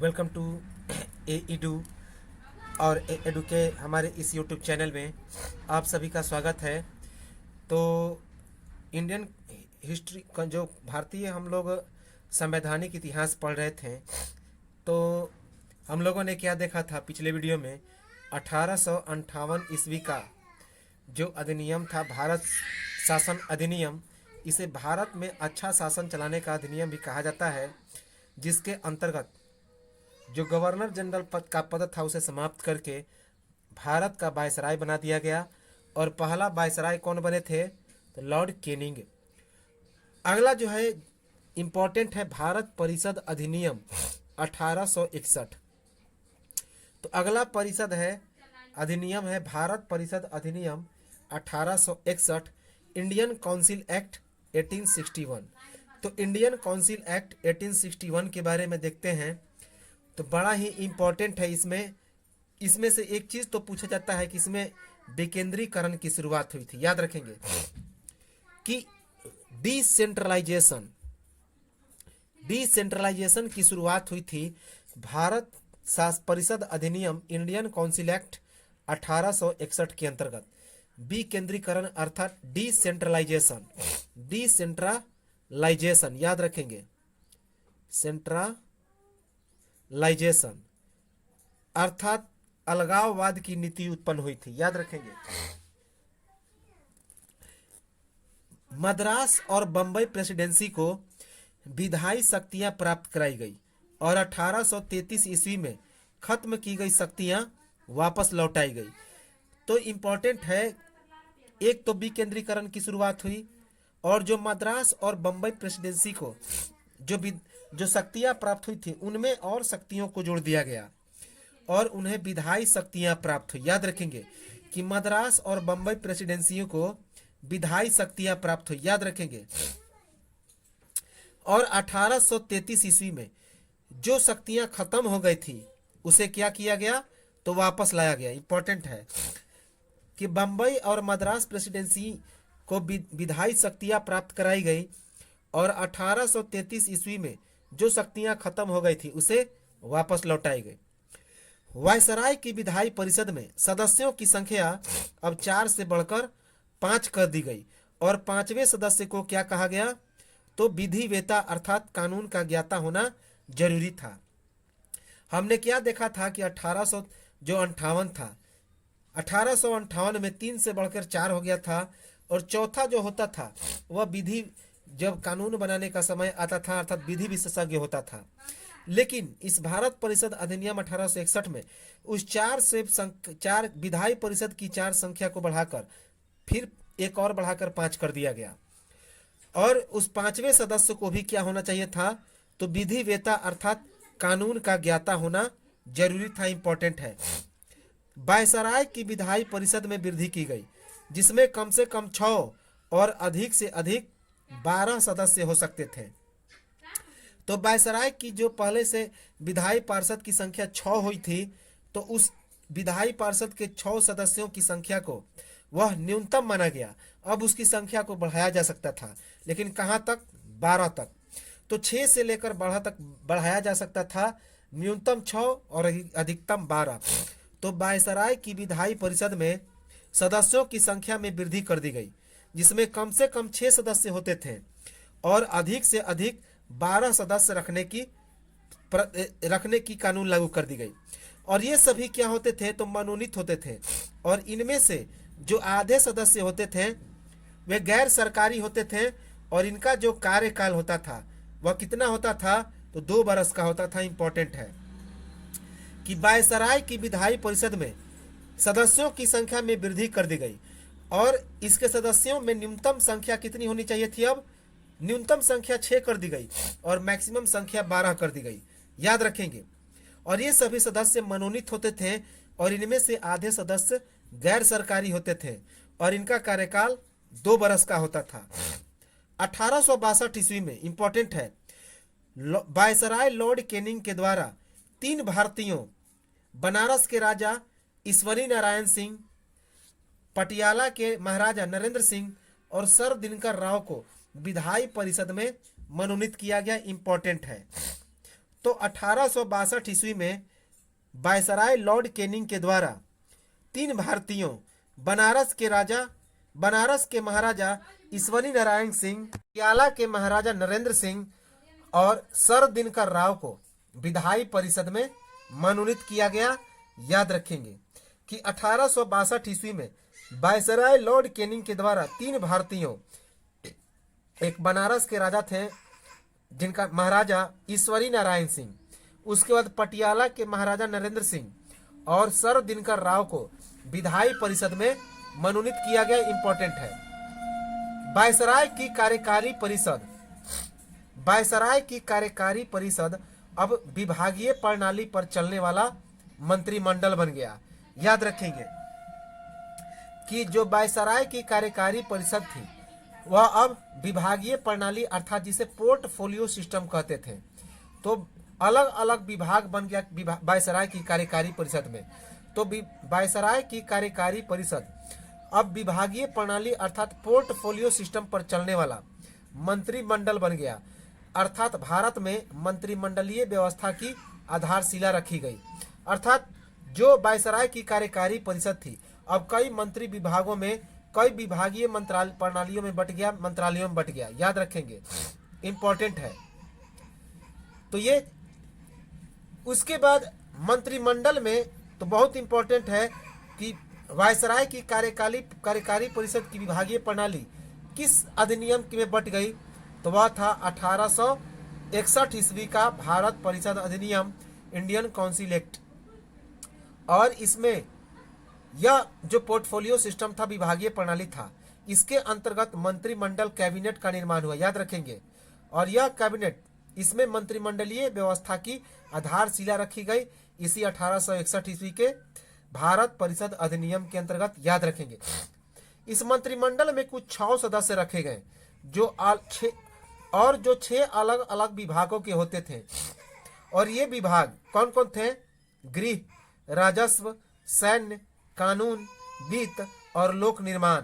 Welcome to edu और edu के हमारे इस यूट्यूब चैनल में आप सभी का स्वागत है। तो इंडियन हिस्ट्री का जो भारतीय हम लोग संवैधानिक इतिहास पढ़ रहे थे, तो हम लोगों ने क्या देखा था पिछले वीडियो में 1858 ईस्वी का जो अधिनियम था, भारत शासन अधिनियम। इसे भारत में अच्छा शासन चलाने का अधिनियम भी कहा जाता है, जिसके अंतर्गत जो गवर्नर जनरल पद का पद था उसे समाप्त करके भारत का वायसराय बना दिया गया। और पहला वायसराय कौन बने थे? तो लॉर्ड कैनिंग। अगला जो है इम्पोर्टेंट है भारत परिषद अधिनियम 1861। तो अगला परिषद है अधिनियम है भारत परिषद अधिनियम 1861, इंडियन काउंसिल एक्ट 1861। तो इंडियन काउंसिल एक्ट 1861 के बारे में देखते हैं। तो बड़ा ही इम्पोर्टेंट है। इसमें से एक चीज तो पूछा जाता है कि इसमें विकेंद्रीकरण की शुरुआत हुई थी। याद रखेंगे कि डिसेंट्रलाइजेशन डिसेंट्रलाइजेशन की शुरुआत हुई थी भारत परिषद अधिनियम इंडियन काउंसिल एक्ट 1861 के अंतर्गत। विकेंद्रीकरण अर्थात डिसेंट्रलाइजेशन। डिसेंट्रलाइजेशन याद रखेंगे, सेंट्रलाइजेशन अर्थात अलगाववाद की नीति उत्पन्न हुई थी। याद रखेंगे। मद्रास और बंबई प्रेसिडेंसी को विधायी शक्तियां प्राप्त कराई गई और 1833 ईस्वी में खत्म की गई शक्तियां वापस लौटाई गई। तो इम्पोर्टेंट है, एक तो विकेंद्रीकरण की शुरुआत हुई और जो मद्रास और बंबई प्रेसिडेंसी को जो शक्तियां प्राप्त हुई थी उनमें और शक्तियों को जोड़ दिया गया और उन्हें विधायी शक्तियां प्राप्त हुई। याद रखेंगे कि मद्रास और बंबई प्रेसिडेंसियों को विधायी शक्तियां प्राप्त हुई। याद रखेंगे। और 1833 ईस्वी में जो शक्तियां खत्म हो गई थी उसे क्या किया गया? तो वापस लाया गया। इंपॉर्टेंट है कि बंबई और मद्रास प्रेसिडेंसी को विधायी शक्तियां प्राप्त कराई गई और 1833 ईस्वी में जो शक्तियां खत्म हो गई थी उसे वापस लौटाई गई। वायसराय की विधायी परिषद में सदस्यों की संख्या अब 4 से बढ़कर 5 कर दी गई और 5वें सदस्य को क्या कहा गया? तो विधिवेता अर्थात कानून का ज्ञाता होना जरूरी था। हमने क्या देखा था कि 1858 था, 1858 में 3 से बढ़कर 4 हो गया था और चौथा जो होता था वह विधि, जब कानून बनाने का समय आता था अर्थात विधि विशेषज्ञ होता था। लेकिन इस भारत परिषद अधिनियम 1861 में उस 4 विधायी परिषद की 4 संख्या को बढ़ाकर फिर एक और बढ़ाकर 5 कर दिया गया और उस 5वें सदस्य को भी क्या होना चाहिए था? तो विधिवेता अर्थात कानून का ज्ञाता होना जरूरी था। इंपॉर्टेंट है। वायसराय की विधायी परिषद में वृद्धि की गई जिसमें कम से कम 6 और अधिक से अधिक 12 सदस्य हो सकते थे। तो वायसराय की जो पहले से विधायी पार्षद की संख्या 6 हुई थी, तो उस विधायी पार्षद के 6 सदस्यों की संख्या को वह न्यूनतम माना गया। अब उसकी संख्या को बढ़ाया जा सकता था, लेकिन कहां तक? 12 तक। तो 6 से लेकर 12 तक बढ़ाया जा सकता था, न्यूनतम 6 और अधिकतम 12। तो वायसराय की विधायी परिषद में सदस्यों की संख्या में वृद्धि कर दी गई जिसमें कम से कम 6 सदस्य होते थे और अधिक से अधिक 12 सदस्य रखने की कानून लागू कर दी गई। और ये सभी क्या होते थे? तो मनोनीत होते थे और इनमें से जो आधे सदस्य होते थे वे गैर सरकारी होते थे और इनका जो कार्यकाल होता था वह कितना होता था? तो 2 बरस का होता था। इंपॉर्टेंट है कि वायसराय की विधायी परिषद में सदस्यों की संख्या में वृद्धि कर दी गई और इसके सदस्यों में न्यूनतम संख्या कितनी होनी चाहिए थी? अब न्यूनतम संख्या 6 कर दी गई और मैक्सिमम संख्या 12 कर दी गई। याद रखेंगे। और ये सभी सदस्य मनोनीत होते थे और इनमें से आधे सदस्य गैर सरकारी होते थे और इनका कार्यकाल 2 बरस का होता था। 1862 ईस्वी में इंपॉर्टेंट है, वायसराय लॉर्ड कैनिंग के द्वारा 3 भारतीयों, बनारस के राजा ईश्वरी नारायण सिंह, पटियाला के महाराजा नरेंद्र सिंह और सर दिनकर राव को विधायी परिषद में मनोनीत किया गया। इंपॉर्टेंट है। तो 1862 ईस्वी में वायसराय लॉर्ड कैनिंग के द्वारा 3 भारतीयों बनारस के महाराजा ईश्वरी नारायण सिंह, पटियाला के महाराजा नरेंद्र सिंह और सर दिनकर राव को विधायी परिषद में मनोनीत किया गया। याद रखेंगे कि 1862 ईस्वी में वायसराय लॉर्ड कैनिंग के द्वारा 3 भारतीयों, एक बनारस के राजा थे जिनका महाराजा ईश्वरी नारायण सिंह, उसके बाद पटियाला के महाराजा नरेंद्र सिंह और सर दिनकर राव को विधायी परिषद में मनोनीत किया गया। इंपॉर्टेंट है। वायसराय की कार्यकारी परिषद अब विभागीय प्रणाली पर चलने वाला मंत्रिमंडल बन गया। याद रखेंगे कि जो वायसराय की कार्यकारी परिषद थी वह अब विभागीय प्रणाली अर्थात जिसे पोर्टफोलियो सिस्टम कहते थे, तो अलग अलग विभाग बन गया वायसराय की कार्यकारी परिषद में। तो वायसराय की कार्यकारी परिषद अब विभागीय प्रणाली अर्थात पोर्टफोलियो सिस्टम पर चलने वाला मंत्रिमंडल बन गया, अर्थात भारत में मंत्रिमंडलीय व्यवस्था की आधारशिला रखी गई। अर्थात जो वायसराय की कार्यकारी परिषद थी अब कई मंत्री विभागों में, कई विभागीय प्रणालियों में मंत्रालयों में बट गया। याद रखेंगे, इंपॉर्टेंट है। तो ये उसके बाद मंत्रिमंडल में तो बहुत इंपॉर्टेंट है कि वायसराय की कार्यकारी परिषद की विभागीय प्रणाली किस अधिनियम में बट गई, तो वह था 1861 ईस्वी का भारत परिषद अधिनियम, इंडियन काउंसिल एक्ट। और इसमें यह जो पोर्टफोलियो सिस्टम था, विभागीय प्रणाली था, इसके अंतर्गत मंत्रिमंडल कैबिनेट का निर्माण हुआ। याद रखेंगे। और यह कैबिनेट, इसमें मंत्रिमंडलीय व्यवस्था की आधारशिला रखी गई इसी 1861 ईस्वी के भारत परिषद अधिनियम के अंतर्गत। याद रखेंगे। इस मंत्रिमंडल में कुछ 6 सदस्य रखे गए जो 6 अलग अलग विभागों के होते थे। और ये विभाग कौन कौन थे? गृह, राजस्व, सैन्य, कानून, वित्त और लोक निर्माण।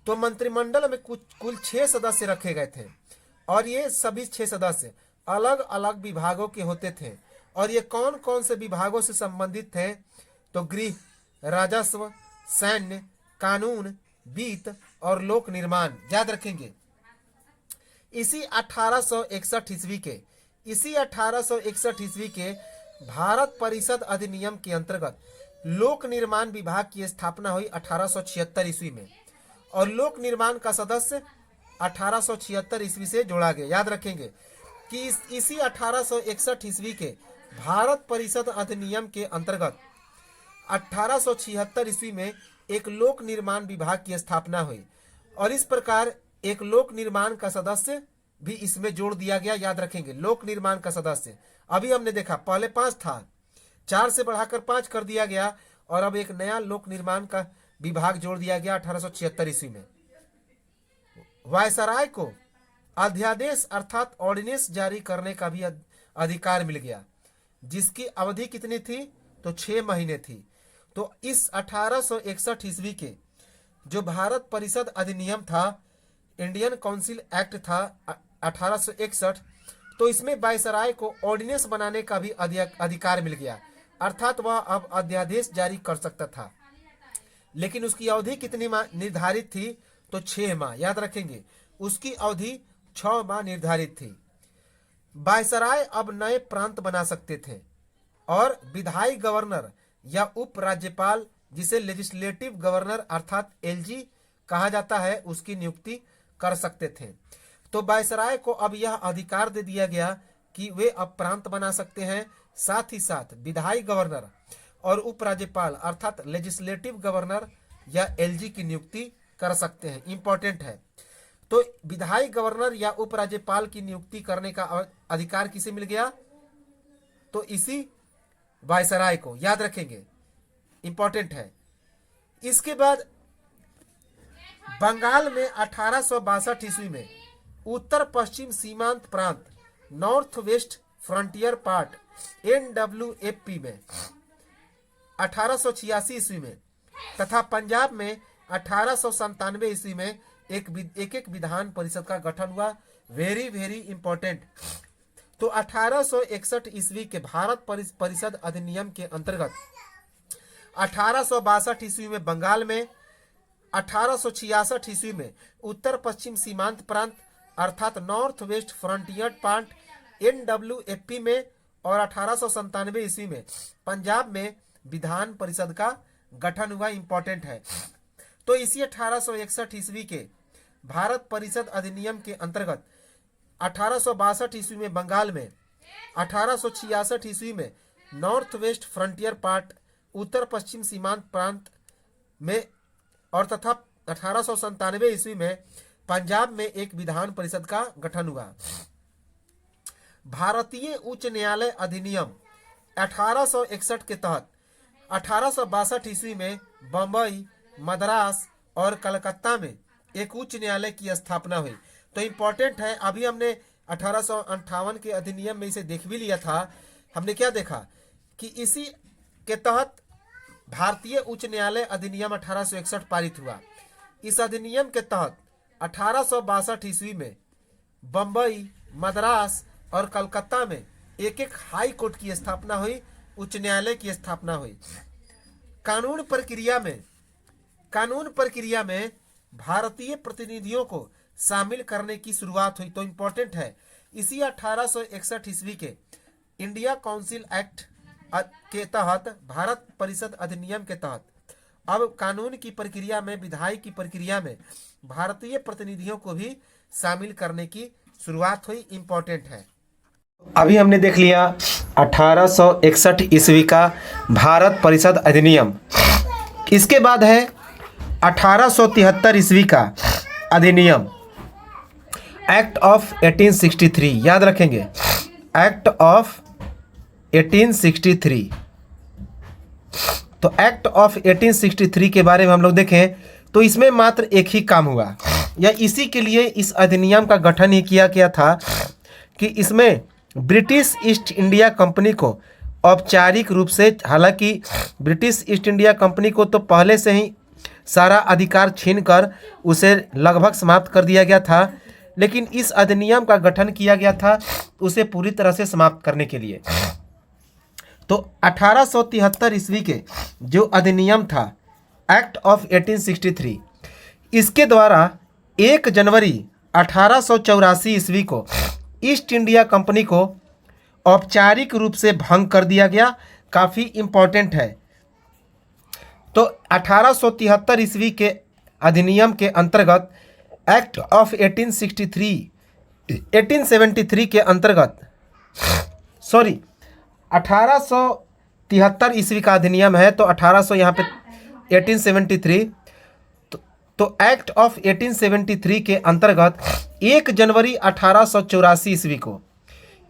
तो मंत्रिमंडल में कुल 6 सदस्य रखे गए थे और ये सभी 6 सदस्य अलग अलग विभागों के होते थे। और ये कौन कौन से विभागों से संबंधित थे? तो गृह, राजस्व, सैन्य, कानून, वित्त और लोक निर्माण। याद रखेंगे। इसी 1861 ईस्वी के भारत परिषद अधिनियम के अंतर्गत लोक निर्माण विभाग की स्थापना हुई 1876 ईस्वी में और लोक निर्माण का सदस्य 1876 ईस्वी से जोड़ा गया। याद रखेंगे कि इसी 1861 ईस्वी के भारत परिषद अधिनियम के अंतर्गत 1876 ईस्वी में एक लोक निर्माण विभाग की स्थापना हुई और इस प्रकार एक लोक निर्माण का सदस्य भी इसमें जोड़ दिया गया। याद रखेंगे, लोक निर्माण का सदस्य अभी हमने देखा पहले 5 था, 4 से बढ़ाकर 5 कर दिया गया और अब एक नया लोक निर्माण का विभाग जोड़ दिया गया 1876 ईस्वी में। वायसराय को अध्यादेश अर्थात ऑर्डिनेंस जारी करने का भी अधिकार मिल गया, जिसकी अवधि कितनी थी? तो 6 महीने थी। तो इस 1861 ईस्वी के जो भारत परिषद अधिनियम था, इंडियन काउंसिल एक्ट था 1861, तो इसमें वायसराय को ऑर्डिनेंस बनाने का भी अधिकार मिल गया, अर्थात वह अब अध्यादेश जारी कर सकता था। लेकिन उसकी अवधि कितनी निर्धारित थी? तो 6 माह। याद रखेंगे, उसकी अवधि 6 माह निर्धारित थी। वायसराय अब नए प्रांत बना सकते थे और विधायी गवर्नर या उप राज्यपाल, जिसे लेजिस्लेटिव गवर्नर अर्थात एलजी कहा जाता है, उसकी नियुक्ति कर सकते थे। तो वायसराय को अब यह अधिकार दे दिया गया कि वे अब प्रांत बना सकते हैं, साथ ही साथ विधायी गवर्नर और उप राज्यपाल अर्थात लेजिस्लेटिव गवर्नर या एलजी की नियुक्ति कर सकते हैं। इंपॉर्टेंट है। तो विधायी गवर्नर या उप राज्यपाल की नियुक्ति करने का अधिकार किसे मिल गया? तो इसी वायसराय को। याद रखेंगे, इंपॉर्टेंट है। इसके बाद बंगाल में 1862 ईस्वी में उत्तर पश्चिम सीमांत प्रांत north west frontier part NWFP में 1886 ईस्वी में तथा पंजाब में 1897 ईस्वी में एक विधान परिषद का गठन हुआ। Very very important. तो 1861 ईस्वी के भारत परिषद अधिनियम के अंतर्गत 1862 ईस्वी में बंगाल में, 1866 ईस्वी में उत्तर पश्चिम सीमांत प्रांत अर्थात north west frontier part NWFP में, और 1897 ईस्वी में पंजाब में विधान परिषद का गठन हुआ। इंपॉर्टेंट है। तो इसी 1861 ईस्वी के भारत परिषद अधिनियम के अंतर्गत 1862 ईस्वी में बंगाल में, 1866 ईस्वी में नॉर्थ वेस्ट फ्रंटियर पार्ट उत्तर पश्चिम सीमांत प्रांत में, और तथा 1897 ईस्वी में पंजाब में एक विधान परिषद का गठन हुआ। भारतीय उच्च न्यायालय अधिनियम 1861 के तहत 1862 ईस्वी में बम्बई, मद्रास और कलकत्ता में एक उच्च न्यायालय की स्थापना हुई। तो इम्पोर्टेंट है, अभी हमने 1858 के अधिनियम में इसे देख भी लिया था। हमने क्या देखा कि इसी के तहत भारतीय उच्च न्यायालय अधिनियम 1861 पारित हुआ। इस अधिनियम के तहत 1862 ईस्वी में बम्बई, मद्रास और कलकत्ता में एक एक हाई कोर्ट की स्थापना हुई, उच्च न्यायालय की स्थापना हुई। कानून प्रक्रिया में भारतीय प्रतिनिधियों को शामिल करने की शुरुआत हुई। तो इंपॉर्टेंट है, इसी 1861 ईस्वी के इंडिया काउंसिल एक्ट के तहत भारत परिषद अधिनियम के तहत अब कानून की प्रक्रिया में, विधायी की प्रक्रिया में भारतीय प्रतिनिधियों को भी शामिल करने की शुरुआत हुई। इंपॉर्टेंट है। अभी हमने देख लिया 1861 ईस्वी का भारत परिषद अधिनियम। इसके बाद है 1873 ईस्वी का अधिनियम एक्ट ऑफ 1863। याद रखेंगे, एक्ट ऑफ 1863। तो एक्ट ऑफ 1863 के बारे में हम लोग देखें तो इसमें मात्र एक ही काम हुआ, या इसी के लिए इस अधिनियम का गठन ही किया गया था कि इसमें ब्रिटिश ईस्ट इंडिया कंपनी को औपचारिक रूप से, हालांकि ब्रिटिश ईस्ट इंडिया कंपनी को तो पहले से ही सारा अधिकार छीनकर उसे लगभग समाप्त कर दिया गया था, लेकिन इस अधिनियम का गठन किया गया था उसे पूरी तरह से समाप्त करने के लिए। तो 1873 ईस्वी के जो अधिनियम था एक्ट ऑफ 1863, इसके द्वारा 1 जनवरी 1884 ईस्वी को ईस्ट इंडिया कंपनी को औपचारिक रूप से भंग कर दिया गया। काफ़ी इम्पोर्टेंट है। तो 1873 ईस्वी के अधिनियम के अंतर्गत एक्ट ऑफ 1873 के अंतर्गत 1873 ईस्वी का अधिनियम है, तो 1800 यहाँ पे 1873, तो एक्ट ऑफ 1873 के अंतर्गत 1 जनवरी 1884 ईस्वी को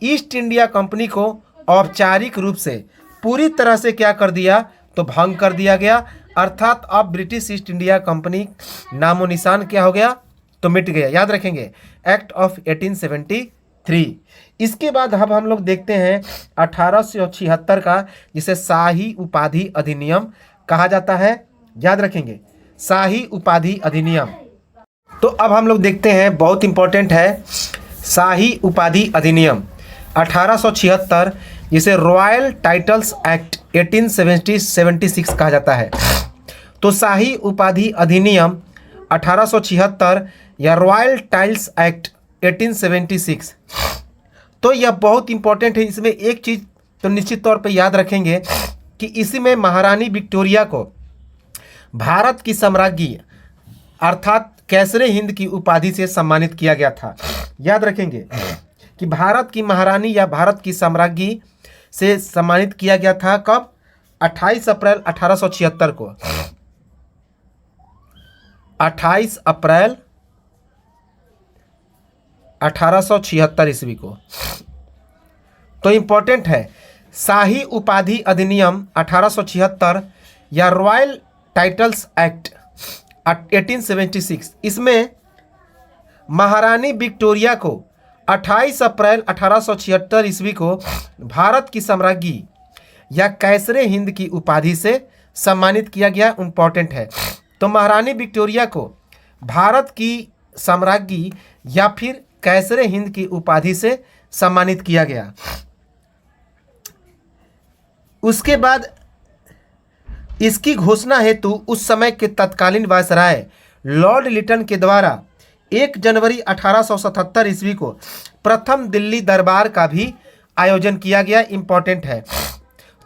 ईस्ट इंडिया कंपनी को औपचारिक रूप से पूरी तरह से क्या कर दिया, तो भंग कर दिया गया। अर्थात अब ब्रिटिश ईस्ट इंडिया कंपनी नामो निशान क्या हो गया, तो मिट गया। याद रखेंगे, एक्ट ऑफ 1873। इसके बाद अब हम लोग देखते हैं 1876 का, जिसे शाही उपाधि अधिनियम कहा जाता है। याद रखेंगे, शाही उपाधि अधिनियम। तो अब हम लोग देखते हैं, बहुत इंपॉर्टेंट है, शाही उपाधि अधिनियम 1876, जिसे रॉयल टाइटल्स एक्ट 1876 कहा जाता है। तो शाही उपाधि अधिनियम 1876 या रॉयल टाइल्स एक्ट 1876, तो यह बहुत इंपॉर्टेंट है। इसमें एक चीज़ तो निश्चित तौर पे याद रखेंगे कि इसमें महारानी विक्टोरिया को भारत की सम्राज्ञी अर्थात कैसरे हिंद की उपाधि से सम्मानित किया गया था। याद रखेंगे कि भारत की महारानी या भारत की सम्राज्ञी से सम्मानित किया गया था। कब? 28 अप्रैल 1876 को। 28 अप्रैल 1876 ईस्वी को। तो इंपॉर्टेंट है, शाही उपाधि अधिनियम 1876 या रॉयल टाइटल्स एक्ट 1876, इसमें महारानी विक्टोरिया को 28 अप्रैल 1876 ईस्वी को भारत की सम्राज्ञी या कैसरे हिंद की उपाधि से सम्मानित किया गया। इम्पॉर्टेंट है। तो महारानी विक्टोरिया को भारत की सम्राज्ञी या फिर कैसरे हिंद की उपाधि से सम्मानित किया गया। उसके बाद इसकी घोषणा हेतु उस समय के तत्कालीन वायसराय लॉर्ड लिटन के द्वारा 1 जनवरी 1877 ईस्वी को प्रथम दिल्ली दरबार का भी आयोजन किया गया। इम्पोर्टेंट है।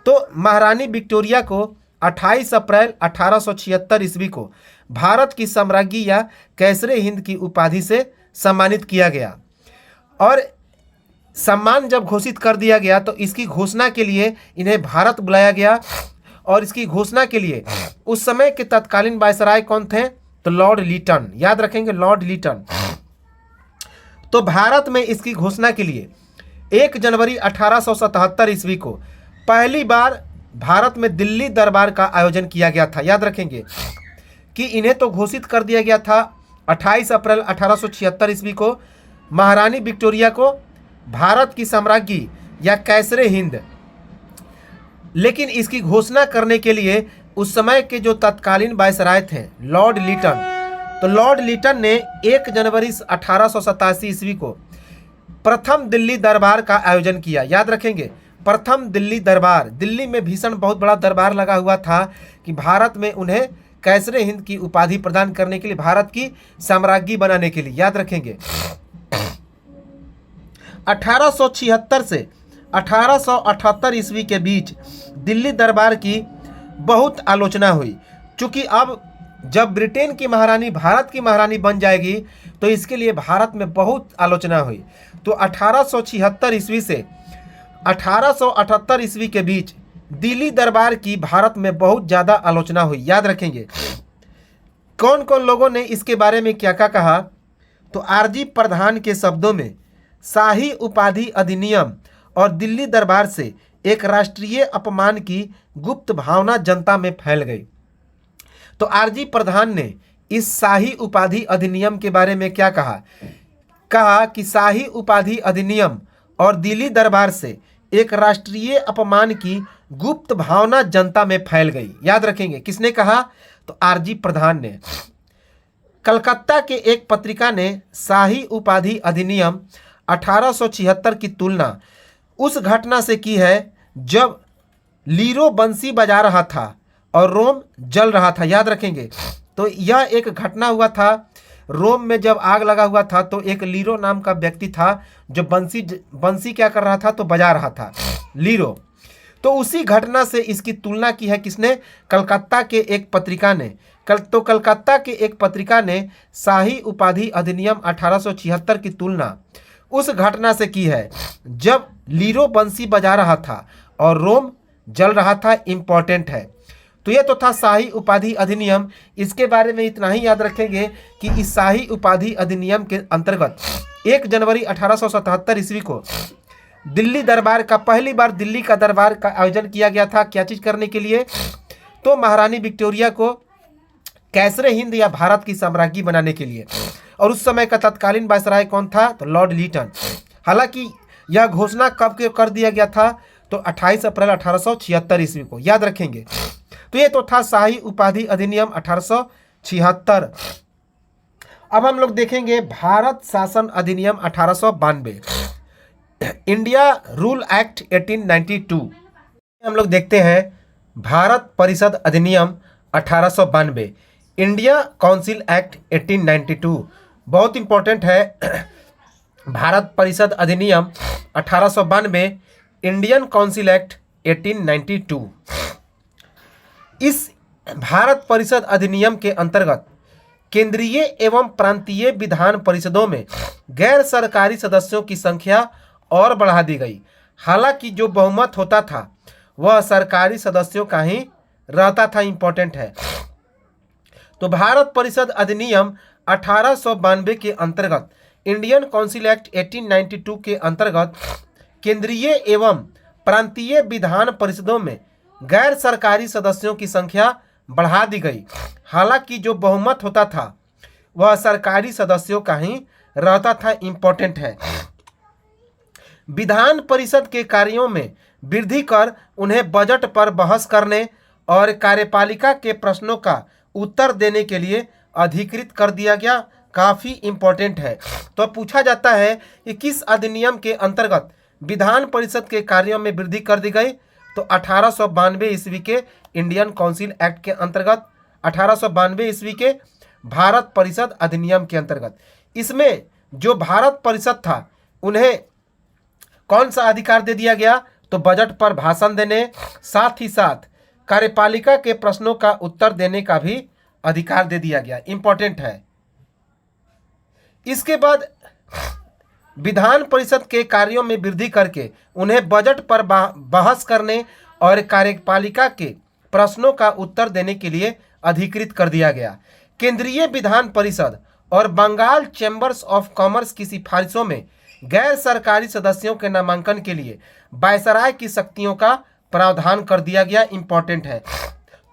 तो महारानी विक्टोरिया को 28 अप्रैल 1876 ईस्वी को भारत की सम्राज्ञी या कैसरे हिंद की उपाधि से सम्मानित किया गया। और सम्मान जब घोषित कर दिया गया तो इसकी घोषणा के लिए इन्हें भारत बुलाया गया। और इसकी घोषणा के लिए उस समय के तत्कालीन वायसराय कौन थे? तो लॉर्ड लिटन। याद रखेंगे, लॉर्ड लिटन। तो भारत में इसकी घोषणा के लिए 1 जनवरी 1877 ईस्वी को पहली बार भारत में दिल्ली दरबार का आयोजन किया गया था। याद रखेंगे कि इन्हें तो घोषित कर दिया गया था 28 अप्रैल 1876 ईस्वी को महारानी विक्टोरिया को भारत की सम्राज्ञी या कैसरे हिंद, लेकिन इसकी घोषणा करने के लिए उस समय के जो तत्कालीन वायसराय थे लॉर्ड लिटन, तो लॉर्ड लिटन ने 1 जनवरी 1887 ईस्वी को प्रथम दिल्ली दरबार का आयोजन किया। याद रखेंगे, प्रथम दिल्ली दरबार। दिल्ली में भीषण बहुत बड़ा दरबार लगा हुआ था कि भारत में उन्हें कैसरे हिंद की उपाधि प्रदान करने के लिए, भारत की साम्राज्ञी बनाने के लिए। याद रखेंगे 1876 से 1878 ईस्वी के बीच दिल्ली दरबार की बहुत आलोचना हुई। चूँकि अब जब ब्रिटेन की महारानी भारत की महारानी बन जाएगी तो इसके लिए भारत में बहुत आलोचना हुई। तो 1876 ईस्वी से 1878 ईस्वी के बीच दिल्ली दरबार की भारत में बहुत ज़्यादा आलोचना हुई। याद रखेंगे कौन कौन लोगों ने इसके बारे में क्या क्या कहा? तो आरजी प्रधान के शब्दों में शाही उपाधि अधिनियम और दिल्ली दरबार से एक राष्ट्रीय अपमान की गुप्त भावना जनता में फैल गई। तो आरजी प्रधान ने इस शाही उपाधि अधिनियम के बारे में क्या कहा? कहा कि शाही उपाधि अधिनियम और दिल्ली दरबार से एक राष्ट्रीय अपमान की गुप्त भावना जनता में फैल गई। याद रखेंगे किसने कहा? तो आरजी प्रधान ने। कलकत्ता के एक पत्रिका ने शाही उपाधि अधिनियम 1876 की तुलना उस घटना से की है जब लीरो बंसी बजा रहा था और रोम जल रहा था। याद रखेंगे तो यह एक घटना हुआ था। रोम में जब आग लगा हुआ था तो एक लीरो नाम का व्यक्ति था जो बंसी क्या कर रहा था? तो बजा रहा था, लीरो। तो उसी घटना से इसकी तुलना की है किसने? कलकत्ता के एक पत्रिका ने। कलकत्ता के एक पत्रिका ने शाही उपाधि अधिनियम 1876 की तुलना उस घटना से की है जब लीरो बंसी बजा रहा था और रोम जल रहा था। इम्पोर्टेंट है। तो ये तो था शाही उपाधि अधिनियम। इसके बारे में इतना ही याद रखेंगे कि इस शाही उपाधि अधिनियम के अंतर्गत 1 जनवरी 1877 ईस्वी को दिल्ली दरबार का पहली बार दिल्ली का दरबार का आयोजन किया गया था। क्या चीज़ करने के लिए? तो महारानी विक्टोरिया को कैसरे हिंद या भारत की साम्राज्ञी बनाने के लिए। और उस समय का तत्कालीन वायसराय कौन था? तो लॉर्ड लिटन। हालांकि यह घोषणा कब कर दिया गया था? तो 28 अप्रैल 1876 ईस्वी को। याद रखेंगे तो ये तो था शाही उपाधि अधिनियम 1876। अब हम लोग देखेंगे भारत शासन अधिनियम 1892, इंडिया रूल एक्ट 1892। हम लोग देखते हैं भारत परिषद अधिनियम 1892, इंडिया काउंसिल एक्ट 1892। बहुत इंपॉर्टेंट है। भारत परिषद अधिनियम 1892, इंडियन काउंसिल एक्ट 1892। इस भारत परिषद अधिनियम के अंतर्गत केंद्रीय एवं प्रांतीय विधान परिषदों में गैर सरकारी सदस्यों की संख्या और बढ़ा दी गई। हालांकि जो बहुमत होता था वह सरकारी सदस्यों का ही रहता था। इंपॉर्टेंट है। तो भारत परिषद अधिनियम 1892 के अंतर्गत इंडियन काउंसिल एक्ट 1892 के अंतर्गत केंद्रीय एवं प्रांतीय विधान परिषदों में गैर सरकारी सदस्यों की संख्या बढ़ा दी गई। हालांकि जो बहुमत होता था वह सरकारी सदस्यों का ही रहता था। इंपॉर्टेंट है। विधान परिषद के कार्यों में वृद्धि कर उन्हें बजट पर बहस करने और कार्यपालिका के प्रश्नों का उत्तर देने के लिए अधिकृत कर काफी इंपॉर्टेंट है। तो अब पूछा जाता है कि किस अधिनियम के अंतर्गत विधान परिषद के कार्यों में वृद्धि कर दी गई? तो 1892 ईस्वी के इंडियन काउंसिल एक्ट के अंतर्गत, 1892 ईस्वी के भारत परिषद अधिनियम के अंतर्गत। इसमें जो भारत परिषद था उन्हें कौन सा अधिकार दे दिया गया? तो बजट पर भाषण देने, साथ ही साथ कार्यपालिका के प्रश्नों का उत्तर देने का भी अधिकार दे दिया गया। इंपॉर्टेंट है। इसके बाद विधान परिषद के कार्यों में वृद्धि करके उन्हें बजट पर बहस करने और कार्यपालिका के प्रश्नों का उत्तर देने के लिए अधिकृत कर दिया गया। केंद्रीय विधान परिषद और बंगाल चैम्बर्स ऑफ कॉमर्स की सिफारिशों में गैर सरकारी सदस्यों के नामांकन के लिए वायसराय की शक्तियों का प्रावधान कर दिया गया। इंपॉर्टेंट है।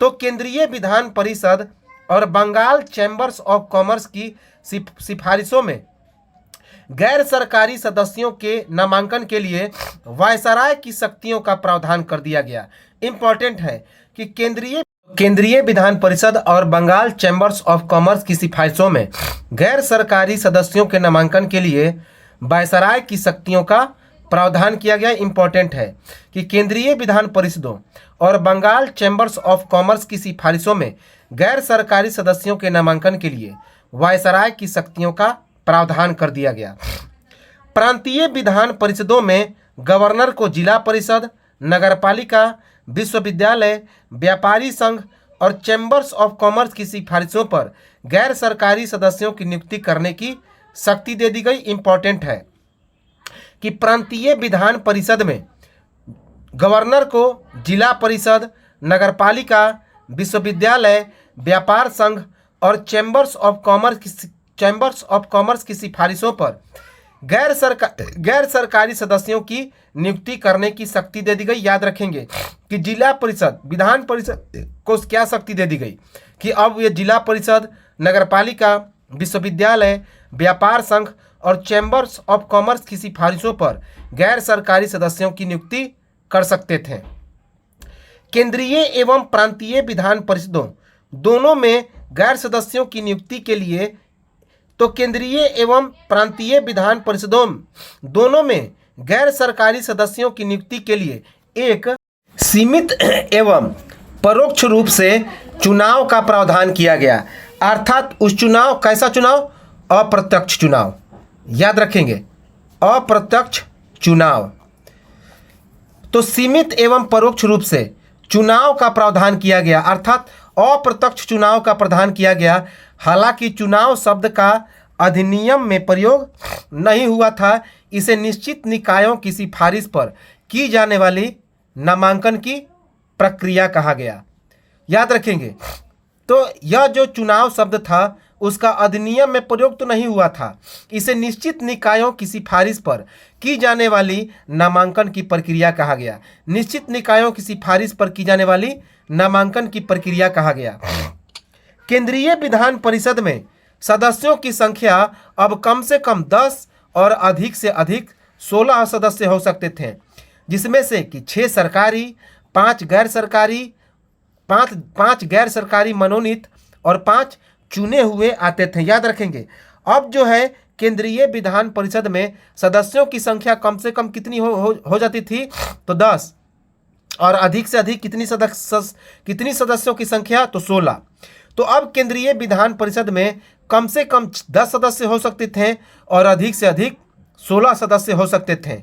तो केंद्रीय विधान परिषद और बंगाल चैम्बर्स ऑफ कॉमर्स की सिफारिशों में गैर सरकारी सदस्यों के नामांकन के लिए वायसराय की शक्तियों का प्रावधान कर दिया गया। इंपॉर्टेंट है कि केंद्रीय विधान परिषद और बंगाल चैम्बर्स ऑफ कॉमर्स की सिफारिशों में गैर सरकारी सदस्यों के नामांकन के लिए वायसराय की शक्तियों का प्रावधान किया गया। इंपॉर्टेंट है कि केंद्रीय विधान परिषदों और बंगाल चैम्बर्स ऑफ कॉमर्स की सिफारिशों में गैर सरकारी सदस्यों के नामांकन के लिए वायसराय की शक्तियों का प्रावधान कर दिया गया। प्रांतीय विधान परिषदों में गवर्नर को जिला परिषद, नगरपालिका, विश्वविद्यालय, व्यापारी संघ और चैम्बर्स ऑफ कॉमर्स की सिफारिशों पर गैर सरकारी सदस्यों की नियुक्ति करने की शक्ति दे दी गई। इंपॉर्टेंट है कि प्रांतीय विधान परिषद में गवर्नर को जिला परिषद, नगरपालिका, विश्वविद्यालय, व्यापार संघ और चैम्बर्स ऑफ कॉमर्स की सिफारिशों पर गैर सरकारी सदस्यों की नियुक्ति करने की शक्ति दे दी गई। याद रखेंगे कि जिला परिषद, विधान परिषद को क्या शक्ति दे दी गई कि अब ये जिला परिषद, नगरपालिका, विश्वविद्यालय, व्यापार संघ और चैम्बर्स ऑफ कॉमर्स की सिफारिशों पर गैर सरकारी सदस्यों की नियुक्ति कर सकते थे। केंद्रीय एवं प्रांतीय विधान परिषदों दोनों में गैर सदस्यों की नियुक्ति के लिए, तो केंद्रीय एवं प्रांतीय विधान परिषदों दोनों में गैर सरकारी सदस्यों की नियुक्ति के लिए एक सीमित एवं परोक्ष रूप से चुनाव का प्रावधान किया गया। अर्थात उस चुनाव, कैसा चुनाव? अप्रत्यक्ष चुनाव। याद रखेंगे, अप्रत्यक्ष चुनाव। तो सीमित एवं परोक्ष रूप से चुनाव का प्रावधान किया गया, अर्थात अप्रत्यक्ष चुनाव का प्रावधान किया गया। हालांकि चुनाव शब्द का अधिनियम में प्रयोग नहीं हुआ था, इसे निश्चित निकायों की सिफारिश पर की जाने वाली नामांकन की प्रक्रिया कहा गया। याद रखेंगे, तो यह जो चुनाव शब्द था उसका अधिनियम में प्रयोग तो नहीं हुआ था, इसे निश्चित निकायों की सिफारिश पर की जाने वाली नामांकन की प्रक्रिया कहा गया। निश्चित निकायों की सिफारिश पर की जाने वाली नामांकन की प्रक्रिया कहा गया। केंद्रीय विधान परिषद में सदस्यों की संख्या अब कम से कम 10 और अधिक से अधिक 16 सदस्य हो सकते थे, जिसमें से कि 6 सरकारी, 5 गैर सरकारी मनोनीत और 5 चुने हुए आते थे। याद रखेंगे, अब जो है केंद्रीय विधान परिषद में सदस्यों की संख्या कम से कम कितनी हो जाती थी? तो 10 और अधिक से अधिक कितनी सदस्यों की संख्या? तो 16। तो अब केंद्रीय विधान परिषद में कम से कम 10 सदस्य हो सकते थे और अधिक से अधिक 16 सदस्य हो सकते थे,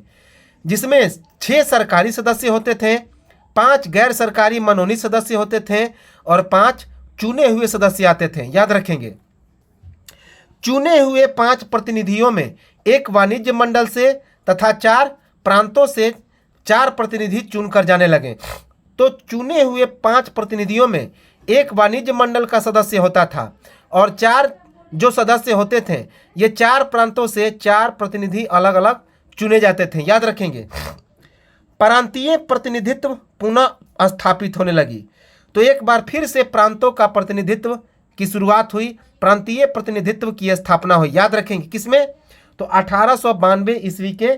जिसमें 6 सरकारी सदस्य होते थे, 5 गैर सरकारी मनोनीत सदस्य होते थे और 5 चुने हुए सदस्य आते थे। याद रखेंगे, चुने हुए 5 प्रतिनिधियों में एक वाणिज्य मंडल से तथा 4 प्रांतों से 4 प्रतिनिधि चुनकर जाने लगे। तो चुने हुए 5 प्रतिनिधियों में एक वाणिज्य मंडल का सदस्य होता था और 4 जो सदस्य होते थे, ये 4 प्रांतों से 4 प्रतिनिधि अलग अलग चुने जाते थे। याद रखेंगे, प्रांतीय प्रतिनिधित्व पुनः स्थापित होने लगी। तो एक बार फिर से प्रांतों का प्रतिनिधित्व की शुरुआत हुई, प्रांतीय प्रतिनिधित्व की स्थापना हुई। याद रखेंगे किसमें? तो 1892 ईस्वी के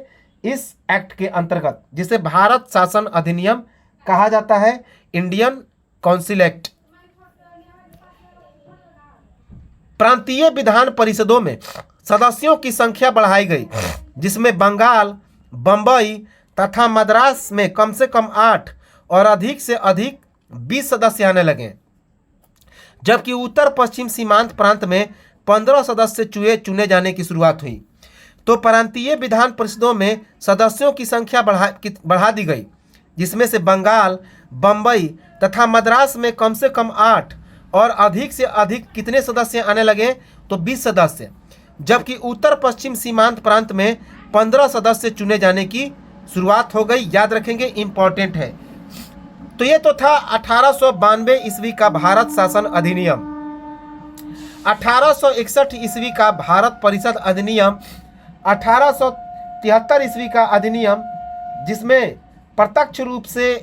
इस एक्ट के अंतर्गत, जिसे भारत शासन अधिनियम कहा जाता है, इंडियन काउंसिल एक्ट। प्रांतीय विधान परिषदों में सदस्यों की संख्या बढ़ाई गई, जिसमें बंगाल, बंबई तथा मद्रास में कम से कम 8 और अधिक से अधिक 20 सदस्य आने लगे, जबकि उत्तर पश्चिम सीमांत प्रांत में 15 सदस्य चुने जाने की शुरुआत हुई। तो प्रांतीय विधान परिषदों में सदस्यों की संख्या बढ़ा दी गई, जिसमें से बंगाल, बंबई तथा मद्रास में कम से कम 8 और अधिक से अधिक कितने सदस्य आने लगे, तो 20 सदस्य, जबकि उत्तर पश्चिम सीमांत प्रांत में 15 सदस्य चुने जाने की शुरुआत हो गई। याद रखेंगे, इंपॉर्टेंट है। तो ये तो था 1892 ईस्वी का भारत शासन अधिनियम। 1861 ईस्वी का भारत परिषद अधिनियम, 1873 ईस्वी का अधिनियम, जिसमें प्रत्यक्ष रूप से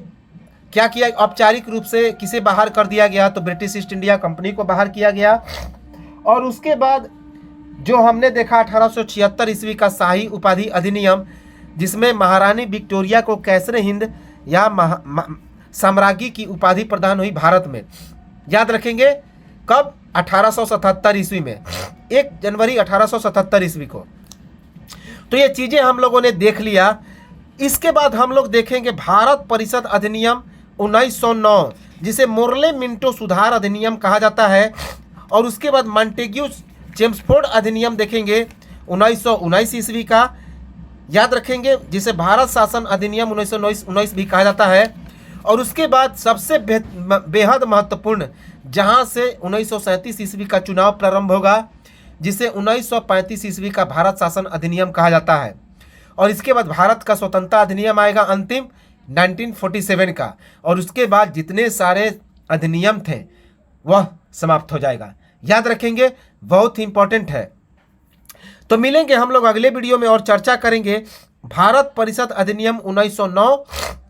क्या किया, औपचारिक रूप से किसे बाहर कर दिया गया, तो ब्रिटिश ईस्ट इंडिया कंपनी को बाहर किया गया। और उसके बाद जो हमने देखा 1876 ईस्वी का शाही उपाधि अधिनियम, जिसमें महारानी विक्टोरिया को कैसरे हिंद या साम्राज्ञी की उपाधि प्रदान हुई भारत में। याद रखेंगे, कब? 1877 ईस्वी में, 1 जनवरी 1877 ईस्वी को। तो ये चीज़ें हम लोगों ने देख लिया। इसके बाद हम लोग देखेंगे भारत परिषद अधिनियम 1909, जिसे मोर्ले मिंटो सुधार अधिनियम कहा जाता है। और उसके बाद मॉन्टेग्यू चेम्सफोर्ड अधिनियम देखेंगे 1919 ईस्वी का। याद रखेंगे, जिसे भारत शासन अधिनियम 1919 भी कहा जाता है। और उसके बाद सबसे बेहद महत्वपूर्ण, जहां से 1937 ईस्वी का चुनाव प्रारंभ होगा, जिसे 1935 ईस्वी का भारत शासन अधिनियम कहा जाता है। और इसके बाद भारत का स्वतंत्रता अधिनियम आएगा अंतिम 1947 का। और उसके बाद जितने सारे अधिनियम थे वह समाप्त हो जाएगा। याद रखेंगे, बहुत ही इंपॉर्टेंट है। तो मिलेंगे हम लोग अगले वीडियो में और चर्चा करेंगे भारत परिषद अधिनियम 1909,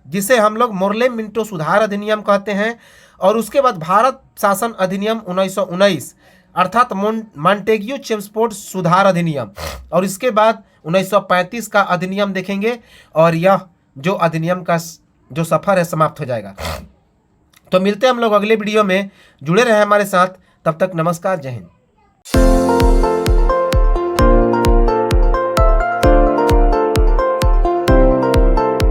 जिसे हम लोग मोर्ले मिंटो सुधार अधिनियम कहते हैं। और उसके बाद भारत शासन अधिनियम 1919, अर्थात मॉन्टेग्यू चेम्सफोर्ड सुधार अधिनियम। और इसके बाद 1935 का अधिनियम देखेंगे, और यह जो अधिनियम का जो सफ़र है समाप्त हो जाएगा। तो मिलते हैं हम लोग अगले वीडियो में। जुड़े रहे हमारे साथ, तब तक नमस्कार, जय हिंद।